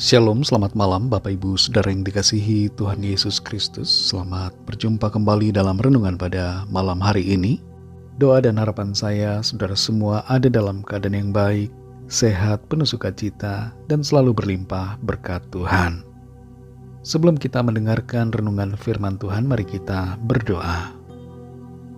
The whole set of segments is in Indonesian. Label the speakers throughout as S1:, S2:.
S1: Shalom, selamat malam Bapak Ibu Saudara yang dikasihi Tuhan Yesus Kristus. Selamat berjumpa kembali dalam renungan pada malam hari ini. Doa dan harapan saya, saudara semua ada dalam keadaan yang baik, sehat, penuh sukacita, dan selalu berlimpah berkat Tuhan. Sebelum kita mendengarkan renungan firman Tuhan, mari kita berdoa.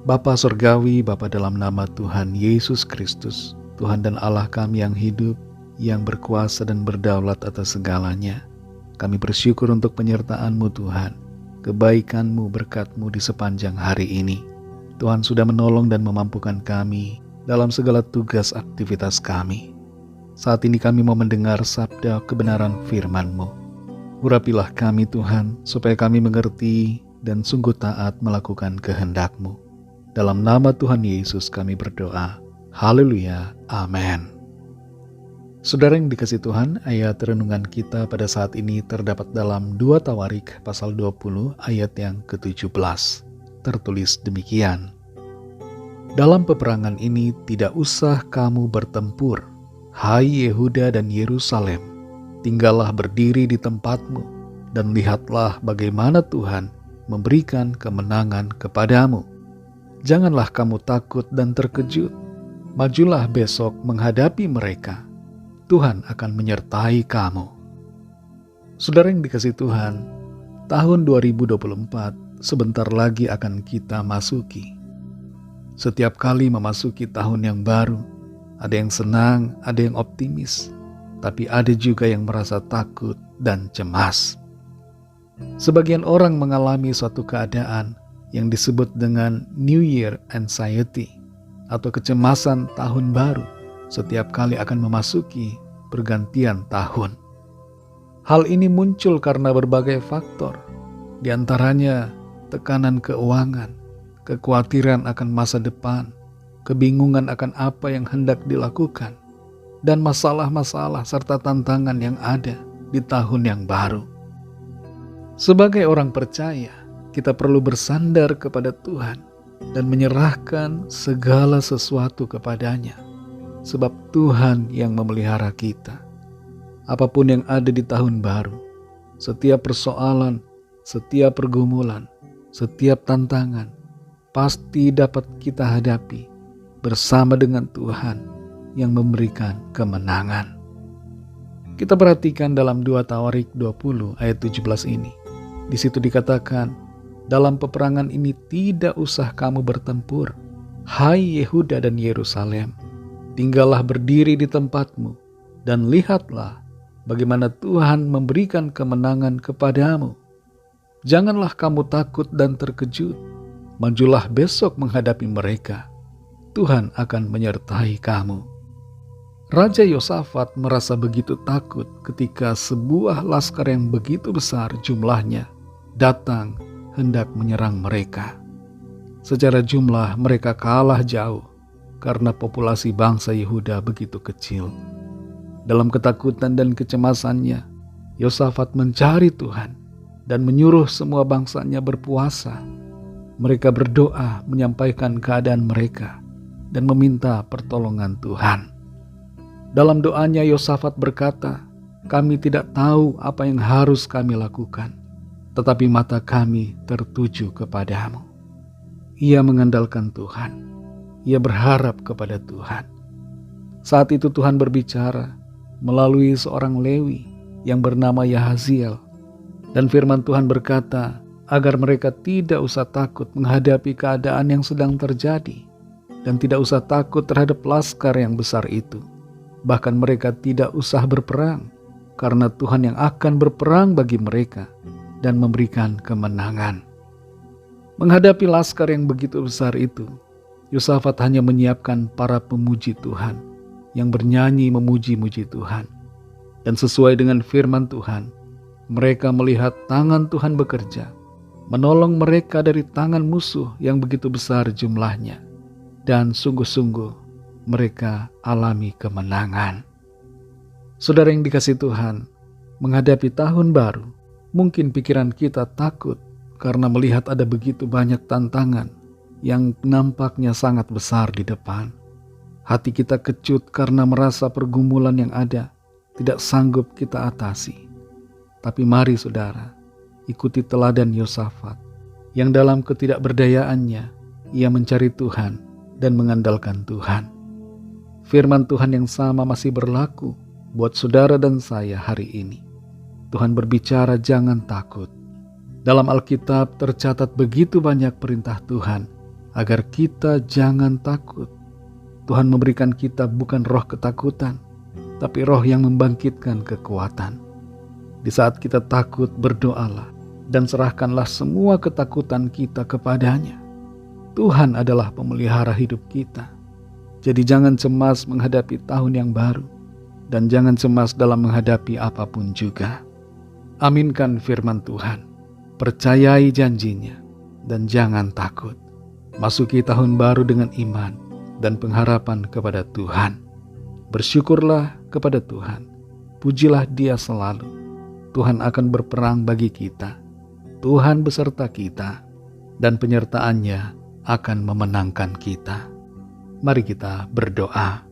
S1: Bapa Surgawi, Bapa dalam nama Tuhan Yesus Kristus, Tuhan dan Allah kami yang hidup, yang berkuasa dan berdaulat atas segalanya. Kami bersyukur untuk penyertaan-Mu Tuhan, kebaikan-Mu, berkat-Mu di sepanjang hari ini. Tuhan sudah menolong dan memampukan kami dalam segala tugas aktivitas kami. Saat ini kami mau mendengar sabda kebenaran firman-Mu. Urapilah kami Tuhan, supaya kami mengerti dan sungguh taat melakukan kehendak-Mu. Dalam nama Tuhan Yesus kami berdoa. Haleluya. Amin. Saudara yang dikasihi Tuhan, ayat renungan kita pada saat ini terdapat dalam 2 Tawarik pasal 20 ayat yang ke-17. Tertulis demikian. Dalam peperangan ini tidak usah kamu bertempur, hai Yehuda dan Yerusalem. Tinggallah berdiri di tempatmu, dan lihatlah bagaimana Tuhan memberikan kemenangan kepadamu. Janganlah kamu takut dan terkejut. Majulah besok menghadapi mereka. Tuhan akan menyertai kamu. Saudara yang dikasihi Tuhan, tahun 2024 sebentar lagi akan kita masuki. Setiap kali memasuki tahun yang baru, ada yang senang, ada yang optimis, tapi ada juga yang merasa takut dan cemas. Sebagian orang mengalami suatu keadaan yang disebut dengan New Year Anxiety atau kecemasan tahun baru setiap kali akan memasuki pergantian tahun. Hal ini muncul karena berbagai faktor, di antaranya tekanan keuangan, kekhawatiran akan masa depan, kebingungan akan apa yang hendak dilakukan, dan masalah-masalah serta tantangan yang ada di tahun yang baru. Sebagai orang percaya, kita perlu bersandar kepada Tuhan dan menyerahkan segala sesuatu kepadanya. Sebab Tuhan yang memelihara kita. Apapun yang ada di tahun baru, setiap persoalan, setiap pergumulan, setiap tantangan, pasti dapat kita hadapi bersama dengan Tuhan yang memberikan kemenangan. Kita perhatikan dalam 2 Tawarik 20 ayat 17 ini. Di situ dikatakan, dalam peperangan ini tidak usah kamu bertempur, hai Yehuda dan Yerusalem. Tinggallah berdiri di tempatmu, dan lihatlah bagaimana Tuhan memberikan kemenangan kepadamu. Janganlah kamu takut dan terkejut. Majulah besok menghadapi mereka. Tuhan akan menyertai kamu. Raja Yosafat merasa begitu takut ketika sebuah laskar yang begitu besar jumlahnya datang hendak menyerang mereka. Secara jumlah mereka kalah jauh, karena populasi bangsa Yehuda begitu kecil. Dalam ketakutan dan kecemasannya, Yosafat mencari Tuhan dan menyuruh semua bangsanya berpuasa. Mereka berdoa menyampaikan keadaan mereka dan meminta pertolongan Tuhan. Dalam doanya Yosafat berkata, kami tidak tahu apa yang harus kami lakukan, tetapi mata kami tertuju kepadamu. Ia mengandalkan Tuhan. Ia berharap kepada Tuhan. Saat itu Tuhan berbicara melalui seorang Lewi yang bernama Yahaziel. Dan firman Tuhan berkata agar mereka tidak usah takut menghadapi keadaan yang sedang terjadi. Dan tidak usah takut terhadap laskar yang besar itu. Bahkan mereka tidak usah berperang, karena Tuhan yang akan berperang bagi mereka dan memberikan kemenangan. Menghadapi laskar yang begitu besar itu, Yosafat hanya menyiapkan para pemuji Tuhan yang bernyanyi memuji-muji Tuhan. Dan sesuai dengan firman Tuhan, mereka melihat tangan Tuhan bekerja, menolong mereka dari tangan musuh yang begitu besar jumlahnya. Dan sungguh-sungguh mereka alami kemenangan. Saudara yang dikasihi Tuhan, menghadapi tahun baru, mungkin pikiran kita takut karena melihat ada begitu banyak tantangan yang nampaknya sangat besar di depan. Hati kita kecut karena merasa pergumulan yang ada tidak sanggup kita atasi. Tapi mari saudara, ikuti teladan Yosafat yang dalam ketidakberdayaannya ia mencari Tuhan dan mengandalkan Tuhan. Firman Tuhan yang sama masih berlaku buat saudara dan saya hari ini. Tuhan berbicara, jangan takut. Dalam Alkitab tercatat begitu banyak perintah Tuhan agar kita jangan takut. Tuhan memberikan kita bukan roh ketakutan, tapi roh yang membangkitkan kekuatan. Di saat kita takut, berdoalah dan serahkanlah semua ketakutan kita kepadanya. Tuhan adalah pemelihara hidup kita. Jadi jangan cemas menghadapi tahun yang baru, dan jangan cemas dalam menghadapi apapun juga. Aminkan firman Tuhan, percayai janjinya, dan jangan takut. Masuki tahun baru dengan iman dan pengharapan kepada Tuhan. Bersyukurlah kepada Tuhan, pujilah Dia selalu. Tuhan akan berperang bagi kita. Tuhan beserta kita, dan penyertaan-Nya akan memenangkan kita. Mari kita berdoa.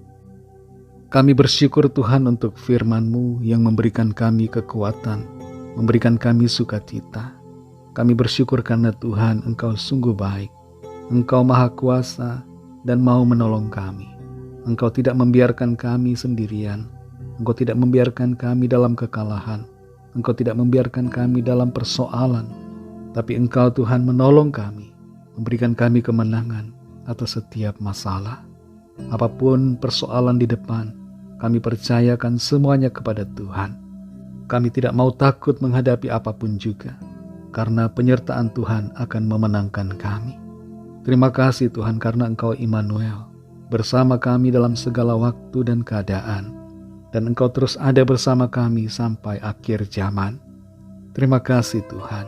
S1: Kami bersyukur Tuhan untuk firman-Mu yang memberikan kami kekuatan, memberikan kami sukacita. Kami bersyukur karena Tuhan, Engkau sungguh baik. Engkau maha kuasa dan mau menolong kami. Engkau tidak membiarkan kami sendirian. Engkau tidak membiarkan kami dalam kekalahan. Engkau tidak membiarkan kami dalam persoalan. Tapi Engkau Tuhan menolong kami, memberikan kami kemenangan atas setiap masalah. Apapun persoalan di depan, kami percayakan semuanya kepada Tuhan. Kami tidak mau takut menghadapi apapun juga, karena penyertaan Tuhan akan memenangkan kami. Terima kasih Tuhan karena Engkau Immanuel, bersama kami dalam segala waktu dan keadaan. Dan Engkau terus ada bersama kami sampai akhir zaman. Terima kasih Tuhan.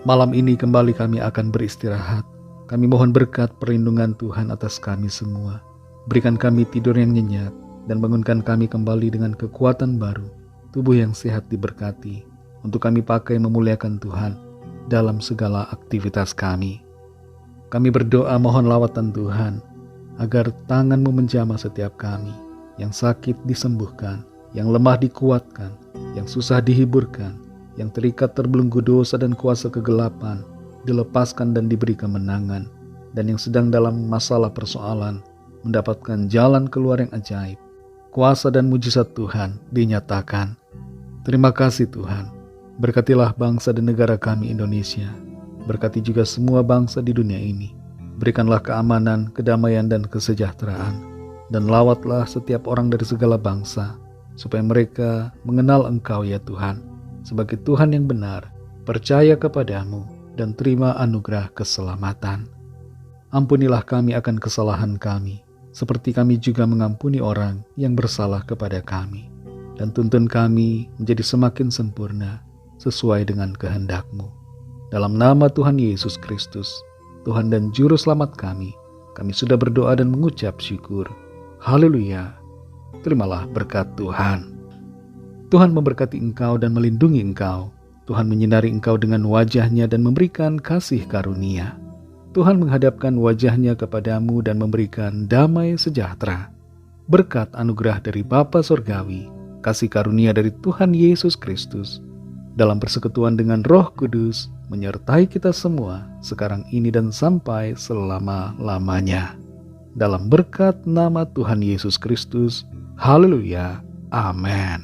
S1: Malam ini kembali kami akan beristirahat. Kami mohon berkat perlindungan Tuhan atas kami semua. Berikan kami tidur yang nyenyak dan bangunkan kami kembali dengan kekuatan baru. Tubuh yang sehat diberkati untuk kami pakai memuliakan Tuhan dalam segala aktivitas kami. Kami berdoa mohon lawatan Tuhan agar tangan-Mu menjamah setiap kami. Yang sakit disembuhkan, yang lemah dikuatkan, yang susah dihiburkan, yang terikat terbelenggu dosa dan kuasa kegelapan dilepaskan dan diberi kemenangan, dan yang sedang dalam masalah persoalan mendapatkan jalan keluar yang ajaib. Kuasa dan mujizat Tuhan dinyatakan. Terima kasih Tuhan. Berkatilah bangsa dan negara kami Indonesia. Berkati juga semua bangsa di dunia ini. Berikanlah keamanan, kedamaian, dan kesejahteraan. Dan lawatlah setiap orang dari segala bangsa, supaya mereka mengenal Engkau ya Tuhan, sebagai Tuhan yang benar, percaya kepadamu, dan terima anugerah keselamatan. Ampunilah kami akan kesalahan kami, seperti kami juga mengampuni orang yang bersalah kepada kami. Dan tuntun kami menjadi semakin sempurna, sesuai dengan kehendak-Mu. Dalam nama Tuhan Yesus Kristus, Tuhan dan Juru Selamat kami sudah berdoa dan mengucap syukur. Haleluya. Terimalah berkat Tuhan. Tuhan memberkati engkau dan melindungi engkau. Tuhan menyinari engkau dengan wajah-Nya dan memberikan kasih karunia. Tuhan menghadapkan wajah-Nya kepadamu dan memberikan damai sejahtera. Berkat anugerah dari Bapa Surgawi, kasih karunia dari Tuhan Yesus Kristus, dalam persekutuan dengan Roh Kudus, menyertai kita semua sekarang ini dan sampai selama-lamanya. Dalam berkat nama Tuhan Yesus Kristus. Haleluya. Amin.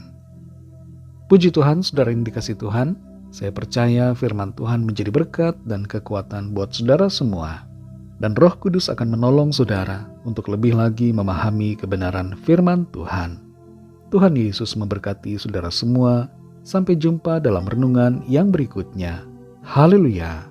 S1: Puji Tuhan, saudara yang dikasihi Tuhan. Saya percaya firman Tuhan menjadi berkat dan kekuatan buat saudara semua. Dan Roh Kudus akan menolong saudara untuk lebih lagi memahami kebenaran firman Tuhan. Tuhan Yesus memberkati saudara semua. Sampai jumpa dalam renungan yang berikutnya. Haleluya.